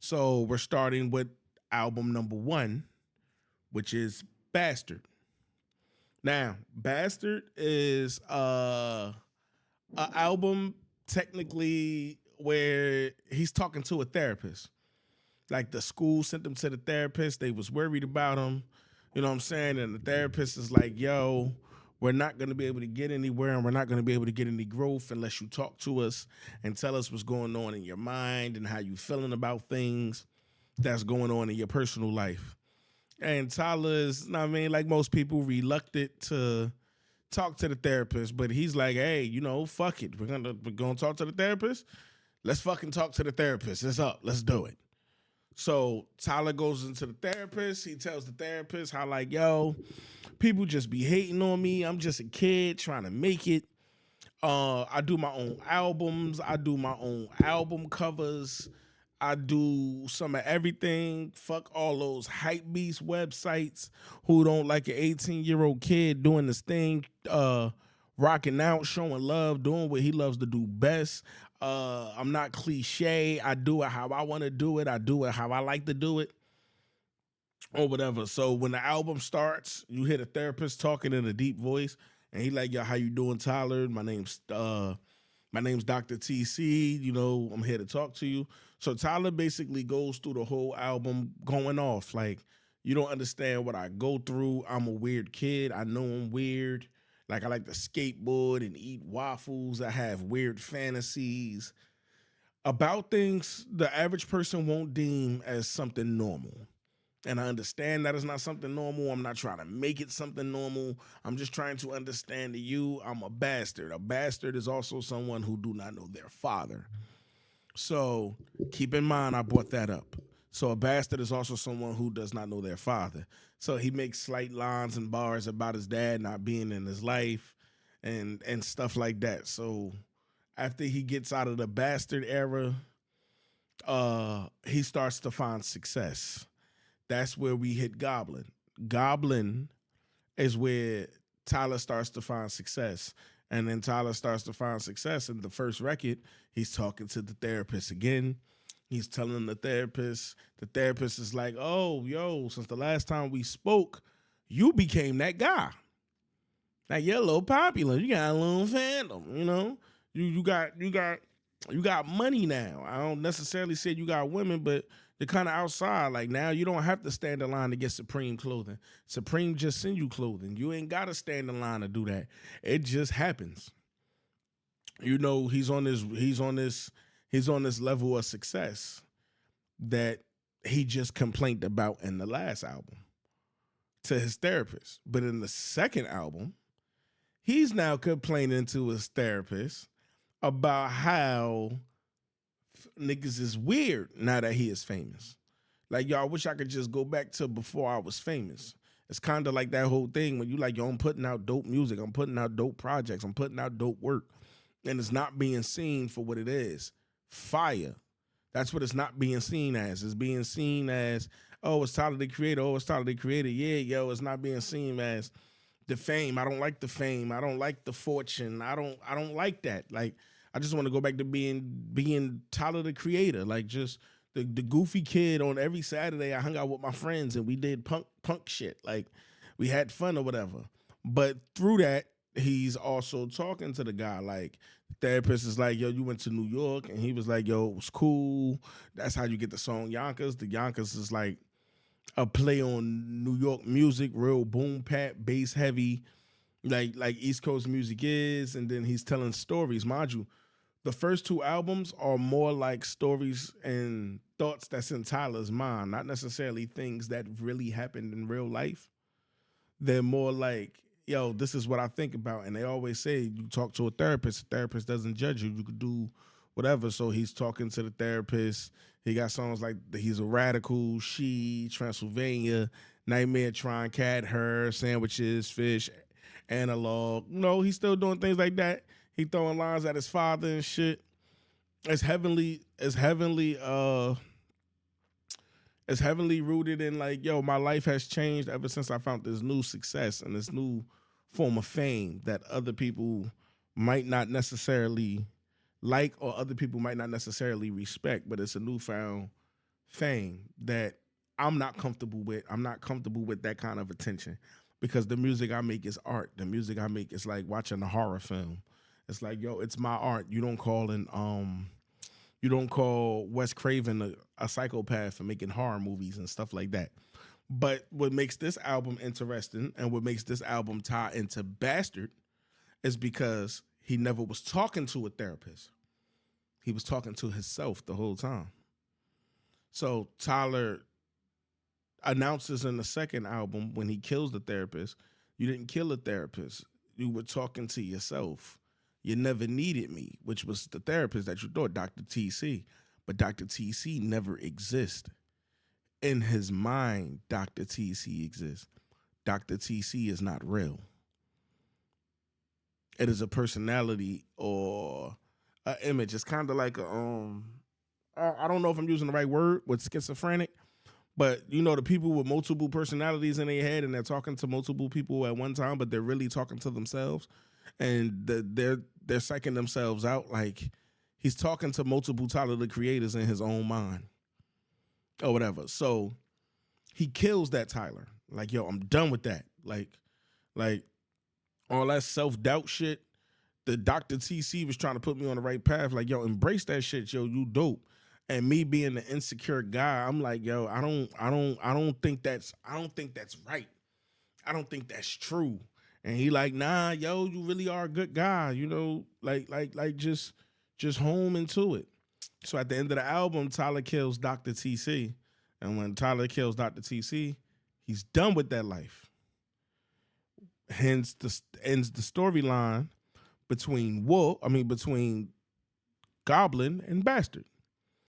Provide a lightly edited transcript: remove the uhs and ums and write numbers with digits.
So we're starting with album number one, which is Bastard. Now, Bastard is a album technically where he's talking to a therapist. Like the school sent him to the therapist. They was worried about him. You know what I'm saying? And the therapist is like, yo, we're not going to be able to get anywhere and we're not going to be able to get any growth unless you talk to us and tell us what's going on in your mind and how you feeling about things that's going on in your personal life. And Tyler is, I mean, like most people, reluctant to talk to the therapist, but he's like, hey, fuck it. We're gonna talk to the therapist. Let's fucking talk to the therapist. It's up. Let's do it. So Tyler goes into the therapist. He tells the therapist how, like, yo, people just be hating on me. I'm just a kid trying to make it. I do my own albums. I do my own album covers. I do some of everything. Fuck all those hype beast websites who don't like an 18-year-old kid doing this thing, rocking out, showing love, doing what he loves to do best. I'm not cliche. I do it how I want to do it. I do it how I like to do it, or whatever. So when the album starts, you hear the therapist talking in a deep voice, and he like, yo, how you doing, Tyler? My name's Dr. TC. I'm here to talk to you. So Tyler basically goes through the whole album going off. Like, you don't understand what I go through. I'm a weird kid. I know I'm weird. Like, I like to skateboard and eat waffles. I have weird fantasies about things the average person won't deem as something normal. And I understand that it's not something normal. I'm not trying to make it something normal. I'm just trying to understand that I'm a bastard. A bastard is also someone who do not know their father. So keep in mind, I brought that up. So a bastard is also someone who does not know their father. So he makes slight lines and bars about his dad not being in his life and stuff like that. So after he gets out of the bastard era, he starts to find success. That's where we hit Goblin. Goblin is where Tyler starts to find success. And then Tyler starts to find success. In the first record, he's talking to the therapist again. He's telling the therapist is like, oh, yo, since the last time we spoke, you became that guy. Like, you're a little popular. You got a little fandom. You got money now. I don't necessarily say you got women, but you're kind of outside. Like, now you don't have to stand in line to get Supreme clothing. Supreme just send you clothing. You ain't gotta stand in line to do that. It just happens. He's on this level of success that he just complained about in the last album to his therapist. But in the second album, he's now complaining to his therapist about how niggas is weird now that he is famous. Like, yo, I wish I could just go back to before I was famous. It's kind of like that whole thing when you like, yo, I'm putting out dope music, I'm putting out dope projects, I'm putting out dope work, and it's not being seen for what it is. Fire. That's what it's not being seen as. It's being seen as, oh, it's Tyler the Creator. Oh, it's Tyler the Creator. Yeah, yo, it's not being seen as the fame. I don't like the fame. I don't like the fortune. I don't like that. Like, I just want to go back to being Tyler the Creator. Like, just the goofy kid on every Saturday I hung out with my friends and we did punk shit. Like, we had fun or whatever. But through that, he's also talking to the guy. Like, the therapist is like, yo, you went to New York, and he was like, yo, it was cool. That's how you get the song Yonkers. The Yonkers is like a play on New York music, real boom pat, bass heavy, like East Coast music is. And then he's telling stories, mind you. The first two albums are more like stories and thoughts that's in Tyler's mind, not necessarily things that really happened in real life. They're more like, yo, this is what I think about. And they always say, you talk to a therapist, the therapist doesn't judge you. You could do whatever. So he's talking to the therapist. He got songs like He's a Radical, She, Transylvania, Nightmare, Trying Cat, Her, Sandwiches, Fish, Analog. No, he's still doing things like that. He throwing lines at his father and shit. It's heavily rooted in, like, yo, my life has changed ever since I found this new success and this new form of fame that other people might not necessarily like or other people might not necessarily respect, but it's a newfound fame that I'm not comfortable with. I'm not comfortable with that kind of attention because the music I make is art. The music I make is like watching a horror film. It's like, yo, it's my art. You don't call Wes Craven a psychopath for making horror movies and stuff like that. But what makes this album interesting and what makes this album tie into Bastard is because he never was talking to a therapist. He was talking to himself the whole time. So Tyler announces in the second album when he kills the therapist, you didn't kill a therapist. You were talking to yourself. You never needed me, which was the therapist that you thought, Dr. TC. But Dr. TC never exists. In his mind, Dr. TC exists. Dr. TC is not real. It is a personality or an image. It's kind of like I don't know if I'm using the right word with schizophrenic, but you know the people with multiple personalities in their head and they're talking to multiple people at one time, but they're really talking to themselves, and they're psyching themselves out. Like he's talking to multiple Tyler the Creators in his own mind or whatever. So he kills that Tyler. Like, yo, I'm done with that. Like all that self-doubt shit. The Dr. TC was trying to put me on the right path. Like, yo, embrace that shit, yo, you dope. And me being the insecure guy, I'm like, yo, I don't think that's right. I don't think that's true. And he like, nah, yo, you really are a good guy, you know, like just home into it. So at the end of the album, Tyler kills Dr. TC. And when Tyler kills Dr. TC, he's done with that life. Hence ends the storyline between between Goblin and Bastard.